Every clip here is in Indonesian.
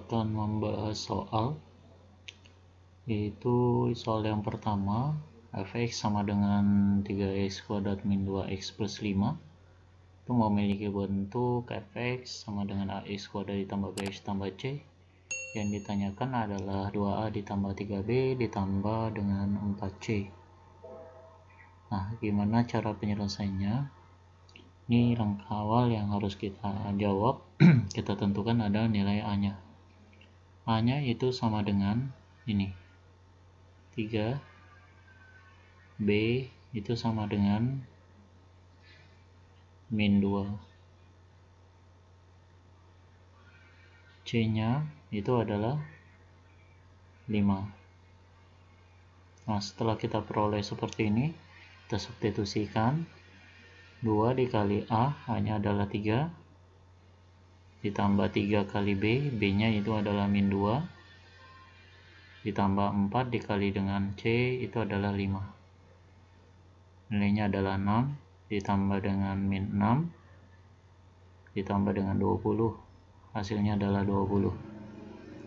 akan membahas soal, yaitu soal yang pertama, fx sama dengan 3x² min 2x plus 5 itu memiliki bentuk fx sama dengan ax² ditambah bx tambah c. Yang ditanyakan adalah 2a ditambah 3b ditambah dengan 4c. Nah, gimana cara penyelesaiannya? Ini langkah awal yang harus kita jawab. Kita tentukan adalah nilai a nya. A nya itu sama dengan ini 3, B itu sama dengan min 2, C nya itu adalah 5. Nah, setelah kita peroleh seperti ini, kita substitusikan 2 dikali A nya adalah 3, ditambah 3 kali B, B nya itu adalah min 2, ditambah 4 dikali dengan C itu adalah 5. Nilainya adalah 6, ditambah dengan min 6, ditambah dengan 20, hasilnya adalah 20.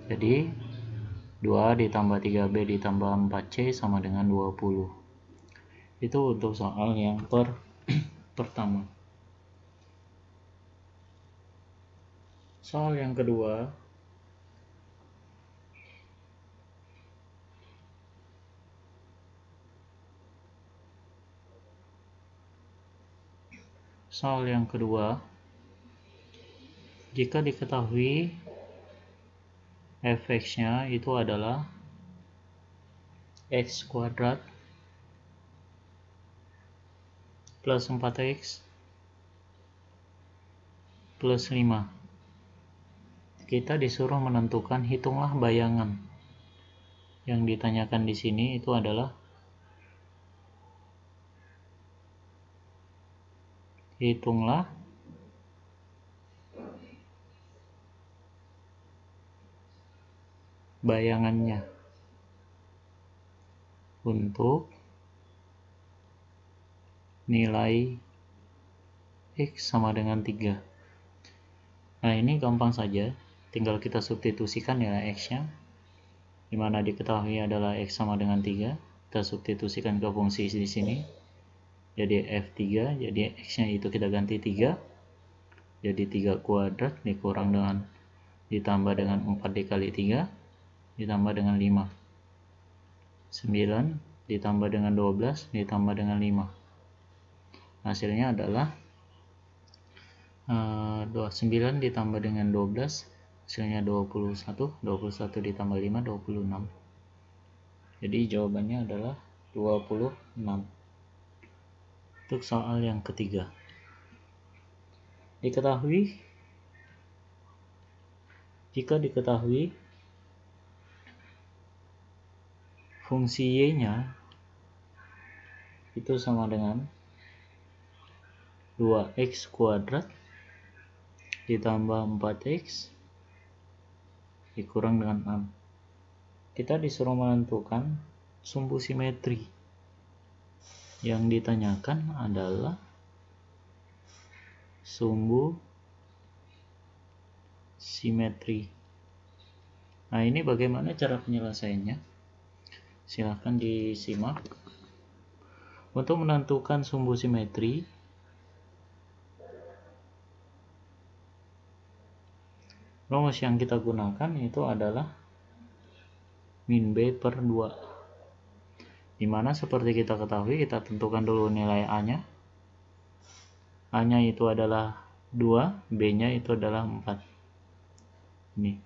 Jadi 2 ditambah 3B ditambah 4C sama dengan 20. Itu untuk soal yang pertama. Soal yang kedua, jika diketahui fx-nya itu adalah x² plus 4x plus 5, kita disuruh menentukan hitunglah bayangan. Yang ditanyakan di sini itu adalah hitunglah bayangannya untuk nilai x sama dengan 3. Nah, ini gampang saja, tinggal kita substitusikan nilai x-nya, dimana diketahui adalah x sama dengan 3, kita substitusikan ke fungsi di sini, jadi f3, jadi x-nya itu kita ganti 3, jadi 3² dikurang dengan ditambah dengan 4 dikali 3 ditambah dengan 5, 9 ditambah dengan 12 ditambah dengan 5, hasilnya adalah 9 ditambah dengan 12 hasilnya 21 ditambah 5 26. Jadi jawabannya adalah 26. Untuk soal yang ketiga, jika diketahui fungsi y-nya itu sama dengan 2x² ditambah 4x dikurang dengan 6, kita disuruh menentukan sumbu simetri. Yang ditanyakan adalah sumbu simetri. Nah, ini bagaimana cara penyelesaiannya? Silahkan disimak. Untuk menentukan sumbu simetri, rumus yang kita gunakan itu adalah min B per 2, dimana seperti kita ketahui, kita tentukan dulu nilai A nya. A nya itu adalah 2, B nya itu adalah 4. Ini,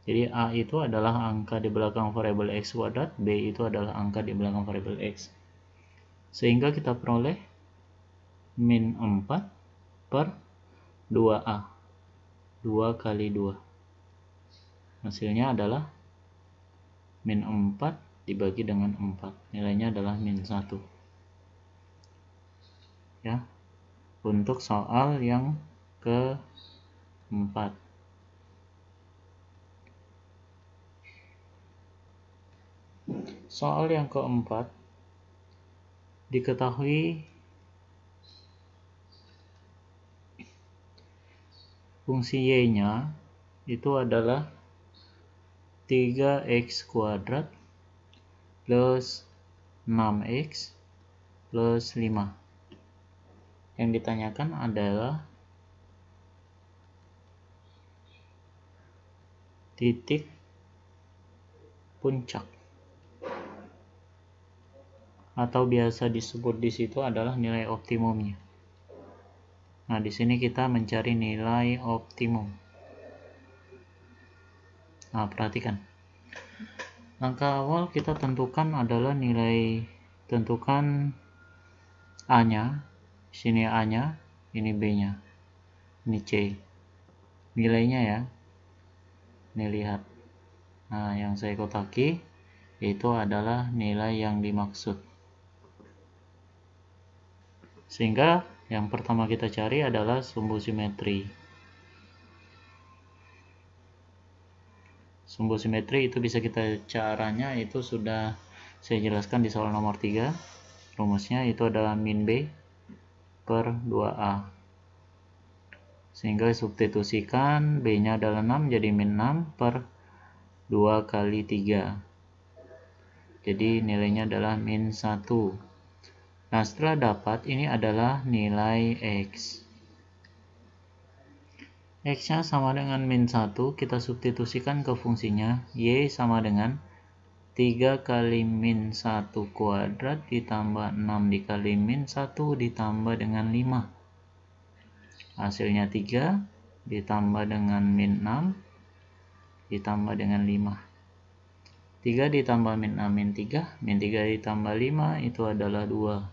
jadi A itu adalah angka di belakang variabel x², B itu adalah angka di belakang variabel x, sehingga kita peroleh min 4 per 2A, 2 kali 2, hasilnya adalah min 4 dibagi dengan 4, nilainya adalah min 1. Ya, untuk soal yang keempat. Soal yang keempat, diketahui fungsi y-nya itu adalah 3x kuadrat plus 6x plus 5. Yang ditanyakan adalah titik puncak, atau biasa disebut di situ adalah nilai optimumnya. Nah, di sini kita mencari nilai optimum. Nah, perhatikan. Langkah awal kita tentukan adalah tentukan A-nya. Sini A-nya, ini B-nya. Ini C. Nilainya ya. Ini lihat. Nah, yang saya kotaki itu adalah nilai yang dimaksud. Sehingga yang pertama kita cari adalah sumbu simetri. Sumbu simetri itu bisa caranya itu sudah saya jelaskan di soal nomor 3. Rumusnya itu adalah min B per 2A. Sehingga substitusikan B-nya adalah 6, jadi min 6 per 2 kali 3. Jadi nilainya adalah min 1. Nah, setelah dapat, ini adalah nilai X. X-nya sama dengan min 1, kita substitusikan ke fungsinya. Y sama dengan 3 kali min 1 kuadrat ditambah 6 dikali min 1 ditambah dengan 5. Hasilnya 3 ditambah dengan min 6 ditambah dengan 5. 3 ditambah min 6 min 3, min 3 ditambah 5 itu adalah 2.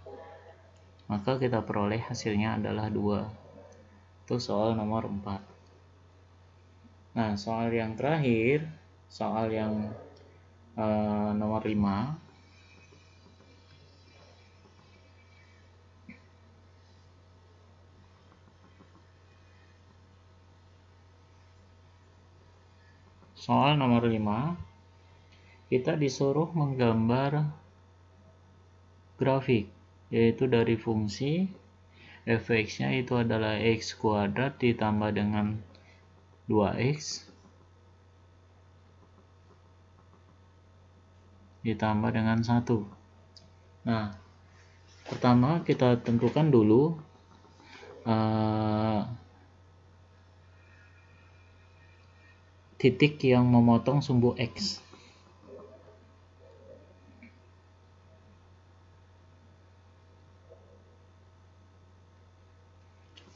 Maka kita peroleh hasilnya adalah 2. Itu soal nomor 4. Nah, soal yang terakhir, soal yang nomor 5. Soal nomor 5, kita disuruh menggambar grafik, yaitu dari fungsi fx-nya itu adalah x kuadrat ditambah dengan 2x ditambah dengan 1. Nah, pertama kita tentukan dulu titik yang memotong sumbu x.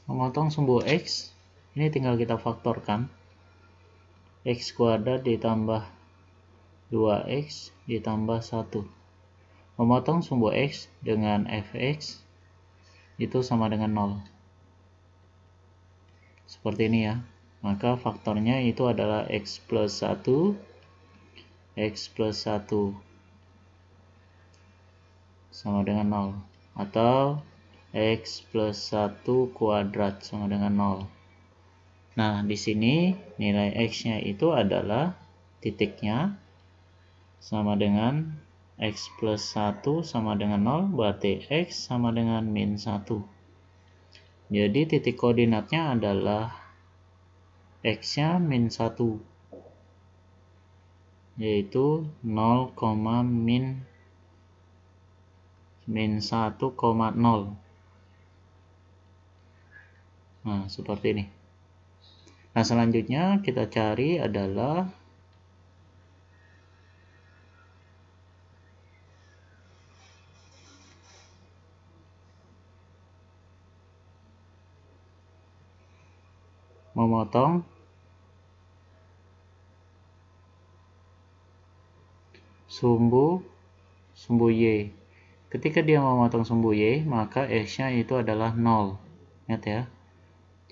Memotong sumbu x, ini tinggal kita faktorkan. X kuadrat ditambah 2x ditambah 1. Memotong sumbu x dengan fx itu sama dengan 0. Seperti ini ya. Maka faktornya itu adalah x plus 1, x plus 1 sama dengan 0. Atau x plus 1 kuadrat sama dengan 0. Nah, di sini nilai x-nya itu adalah titiknya sama dengan x plus 1 sama dengan 0, berarti x sama dengan min 1. Jadi titik koordinatnya adalah x-nya min 1, yaitu 0, min 1,0. Nah, seperti ini. Nah, selanjutnya kita cari adalah memotong sumbu Y. Ketika dia memotong sumbu Y, maka x-nya itu adalah 0. Ingat ya.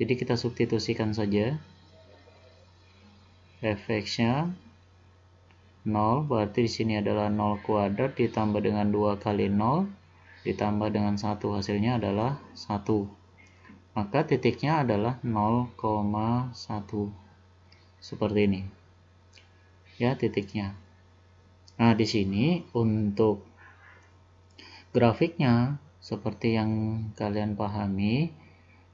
Jadi kita substitusikan saja. Fx-nya 0, berarti di sini adalah 0 kuadrat ditambah dengan 2 kali 0 ditambah dengan 1, hasilnya adalah 1. Maka titiknya adalah 0,1. Seperti ini. Ya, titiknya. Nah, di sini untuk grafiknya seperti yang kalian pahami,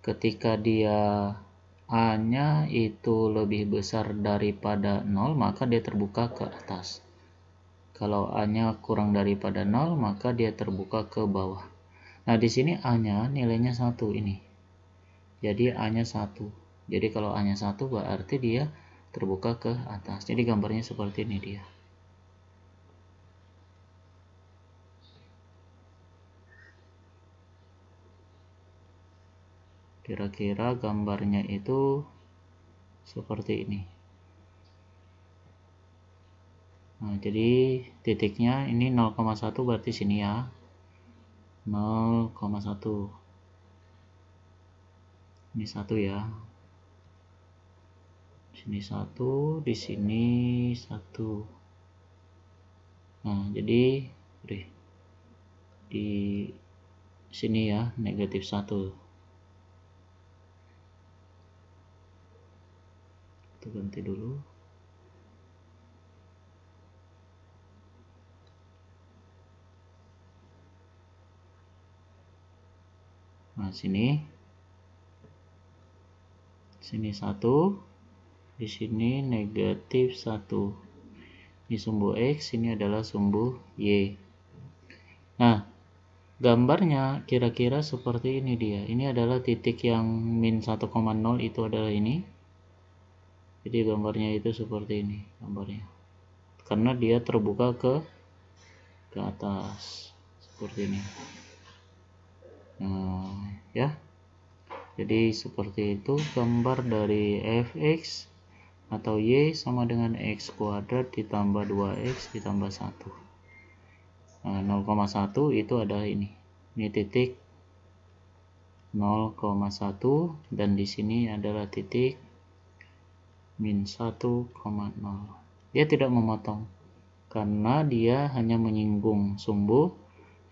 ketika dia A-nya itu lebih besar daripada 0, maka dia terbuka ke atas. Kalau A-nya kurang daripada 0, maka dia terbuka ke bawah. Nah, di sini A-nya nilainya 1 ini. Jadi A-nya 1. Jadi kalau A-nya 1 berarti dia terbuka ke atas. Jadi gambarnya seperti ini dia. Kira-kira gambarnya itu seperti ini. Nah, jadi titiknya ini 0,1 berarti sini ya. 0,1. Ini 1 ya. Sini 1, di sini 1. Nah, jadi di sini ya negatif 1. Kita ganti dulu. Nah, sini 1, di sini negatif 1. Ini sumbu X, ini adalah sumbu Y. Nah, gambarnya kira-kira seperti ini dia. Ini adalah titik yang min 1,0 itu adalah ini. Jadi gambarnya itu seperti ini gambarnya. Karena dia terbuka ke atas seperti ini. Nah, ya. Jadi seperti itu gambar dari fx atau y sama dengan x kuadrat ditambah 2x ditambah 1. Nah, 0,1 itu adalah ini. Ini titik 0,1 dan di sini adalah titik min 1,0. Dia tidak memotong karena dia hanya menyinggung sumbu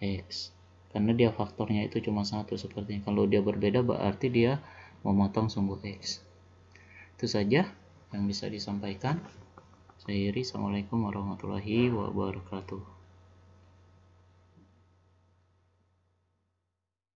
x. Karena dia faktornya itu cuma 1 seperti ini. Kalau dia berbeda berarti dia memotong sumbu x. Itu saja yang bisa disampaikan. Saya Iri, Assalamualaikum warahmatullahi wabarakatuh.